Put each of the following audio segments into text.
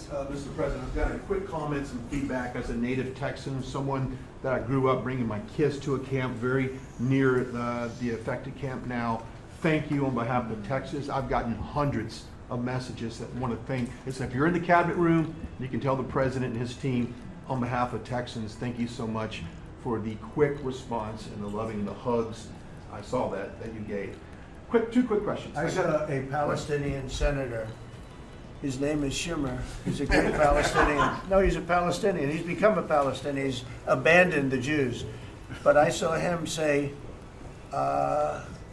Mr. President. I've got a quick comment, some feedback as a native Texan, someone that I grew up bringing my kids to a camp very near the affected camp now. Thank you on behalf of Texas. I've gotten hundreds of messages that want to thank. It's if you're in the cabinet room, you can tell the president and his team on behalf of Texans, thank you so much for the quick response and the loving, the hugs. I saw that you gave. Two quick questions. I saw a Palestinian senator. His name is Schumer. He's a great Palestinian. No, he's a Palestinian. He's become a Palestinian. He's abandoned the Jews. But I saw him say,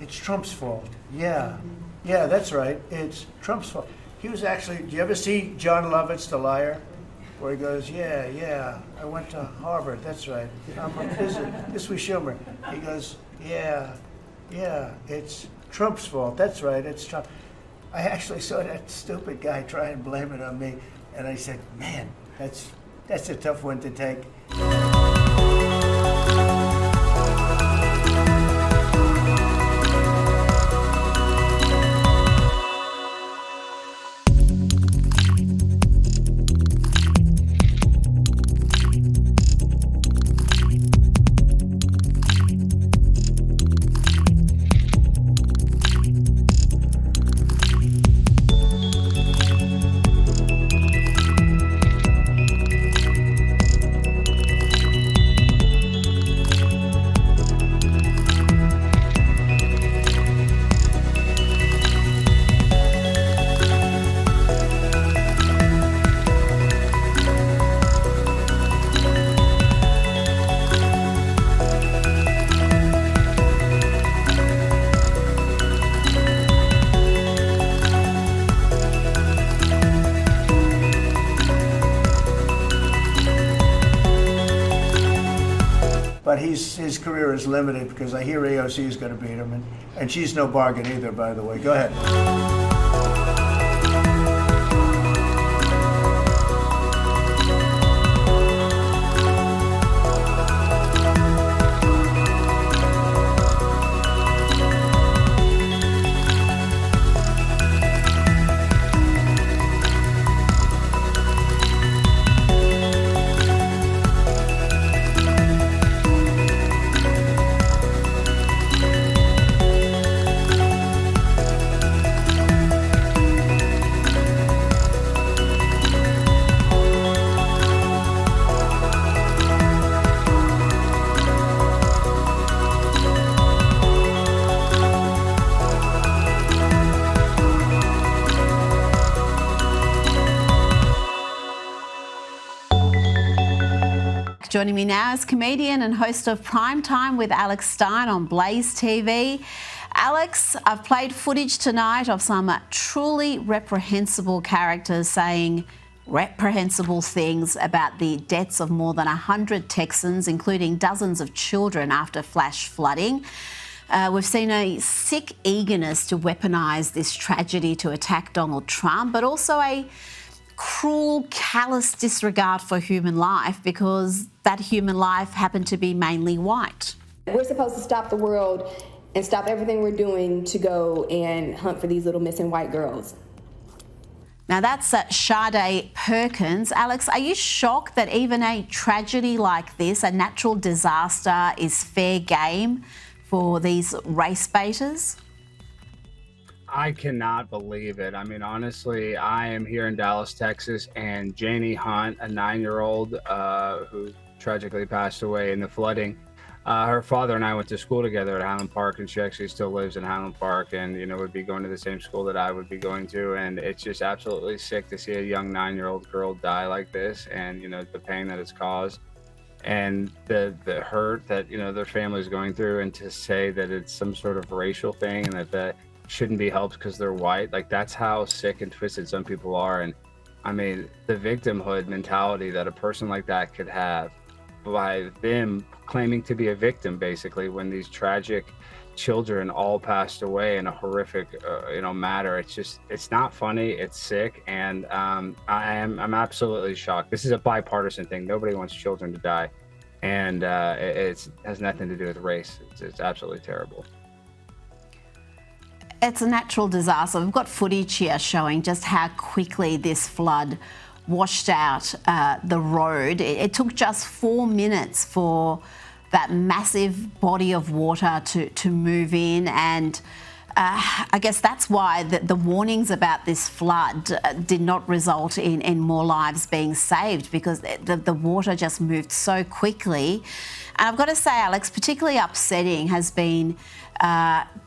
it's Trump's fault. Yeah, that's right. It's Trump's fault. He was actually, do you ever see Jon Lovitz, the liar? Where he goes, yeah, I went to Harvard. That's right. This was Schumer. He goes, yeah, it's Trump's fault. That's right, it's Trump. I actually saw that stupid guy try and blame it on me, and I said, man, that's a tough one to take. But his career is limited because I hear AOC is going to beat him, and she's no bargain either, by the way. Go ahead. Joining me now is comedian and host of Prime Time with Alex Stein on Blaze TV. Alex, I've played footage tonight of some truly reprehensible characters saying reprehensible things about the deaths of more than 100 Texans, including dozens of children after flash flooding. We've seen a sick eagerness to weaponize this tragedy to attack Donald Trump, but also a cruel, callous disregard for human life because that human life happened to be mainly white. We're supposed to stop the world and stop everything we're doing to go and hunt for these little missing white girls. Now that's Sade Perkins. Alex, are you shocked that even a tragedy like this, a natural disaster, is fair game for these race baiters? I cannot believe it. I mean, honestly, I am here in Dallas, Texas, and Janie Hunt, a 9-year-old who tragically passed away in the flooding, her father and I went to school together at Highland Park, and she actually still lives in Highland Park and, would be going to the same school that I would be going to. And it's just absolutely sick to see a young 9-year-old girl die like this, and, the pain that it's caused and the hurt that, their family is going through, and to say that it's some sort of racial thing and that shouldn't be helped because they're white. Like, that's how sick and twisted some people are. And I mean, the victimhood mentality that a person like that could have by them claiming to be a victim, basically, when these tragic children all passed away in a horrific, matter. It's not funny. It's sick. And I'm absolutely shocked. This is a bipartisan thing. Nobody wants children to die. And it has nothing to do with race. It's absolutely terrible. It's a natural disaster. We've got footage here showing just how quickly this flood washed out the road. It took just 4 minutes for that massive body of water to move in, and I guess that's why the warnings about this flood did not result in more lives being saved, because the water just moved so quickly. And I've got to say, Alex, particularly upsetting has been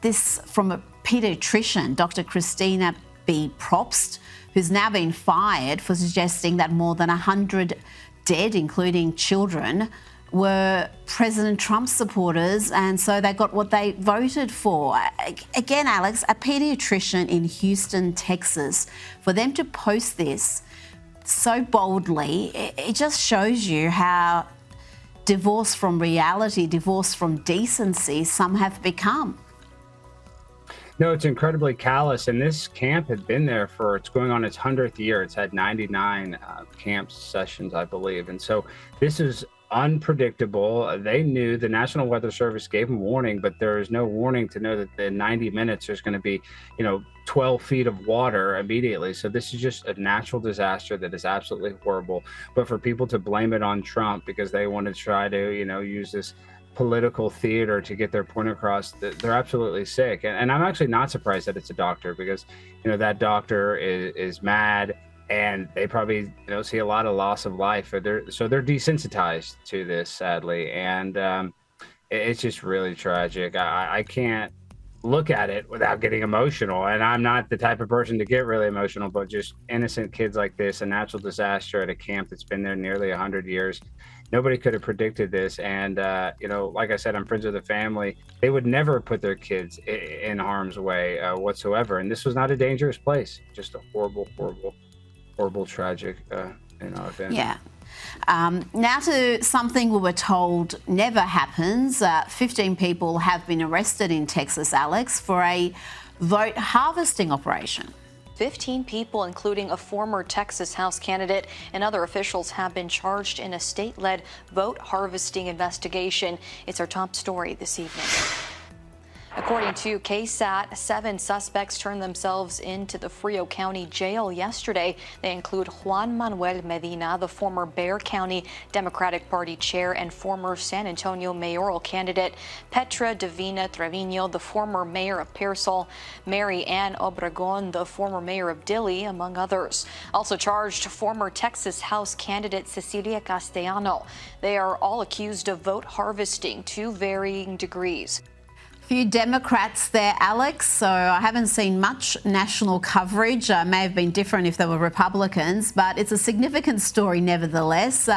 this from a paediatrician, Dr. Christina B. Probst, who's now been fired for suggesting that more than 100 dead, including children, were President Trump supporters, and so they got what they voted for. Again, Alex, a paediatrician in Houston, Texas, for them to post this so boldly, it just shows you how divorced from reality, divorced from decency some have become. No, it's incredibly callous, and this camp had been there it's going on its 100th year. It's had 99 camp sessions, I believe, and so this is unpredictable. They knew, the National Weather Service gave them warning, but there is no warning to know that in 90 minutes there's going to be 12 feet of water immediately. So this is just a natural disaster that is absolutely horrible. But for people to blame it on Trump because they want to try to use this political theater to get their point across, they're absolutely sick. And I'm actually not surprised that it's a doctor, because that doctor is mad, and they probably see a lot of loss of life. So they're desensitized to this, sadly, and it's just really tragic. I can't look at it without getting emotional, and I'm not the type of person to get really emotional, but just innocent kids like this, a natural disaster at a camp that's been there nearly 100 years. Nobody could have predicted this, and like I said, I'm friends with the family. They would never put their kids in harm's way whatsoever, and this was not a dangerous place. Just a horrible, tragic event. Yeah. Now to something we were told never happens. 15 people have been arrested in Texas, Alex, for a vote harvesting operation. 15 people, including a former Texas House candidate and other officials, have been charged in a state-led vote harvesting investigation. It's our top story this evening. According to KSAT, 7 suspects turned themselves into the Frio County Jail yesterday. They include Juan Manuel Medina, the former Bexar County Democratic Party chair and former San Antonio mayoral candidate; Petra Divina Trevino, the former mayor of Pearsall; Mary Ann Obregon, the former mayor of Dilley, among others. Also charged, former Texas House candidate Cecilia Castellano. They are all accused of vote harvesting to varying degrees. Few Democrats there, Alex, so I haven't seen much national coverage. May have been different if they were Republicans, but it's a significant story nevertheless.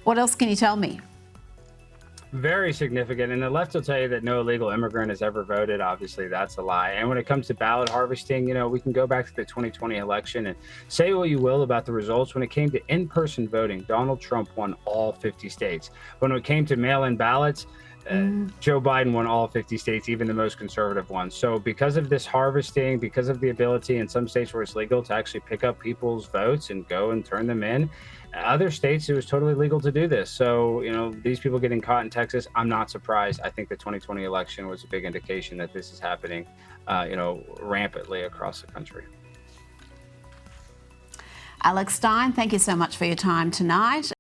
What else can you tell me? Very significant, and the left will tell you that no illegal immigrant has ever voted. Obviously, that's a lie. And when it comes to ballot harvesting, we can go back to the 2020 election and say what you will about the results. When it came to in-person voting, Donald Trump won all 50 states. When it came to mail-in ballots, Joe Biden won all 50 states, even the most conservative ones. So because of this harvesting, because of the ability in some states where it's legal to actually pick up people's votes and go and turn them in, other states it was totally legal to do this. So, these people getting caught in Texas, I'm not surprised. I think the 2020 election was a big indication that this is happening, rampantly across the country. Alex Stein, thank you so much for your time tonight.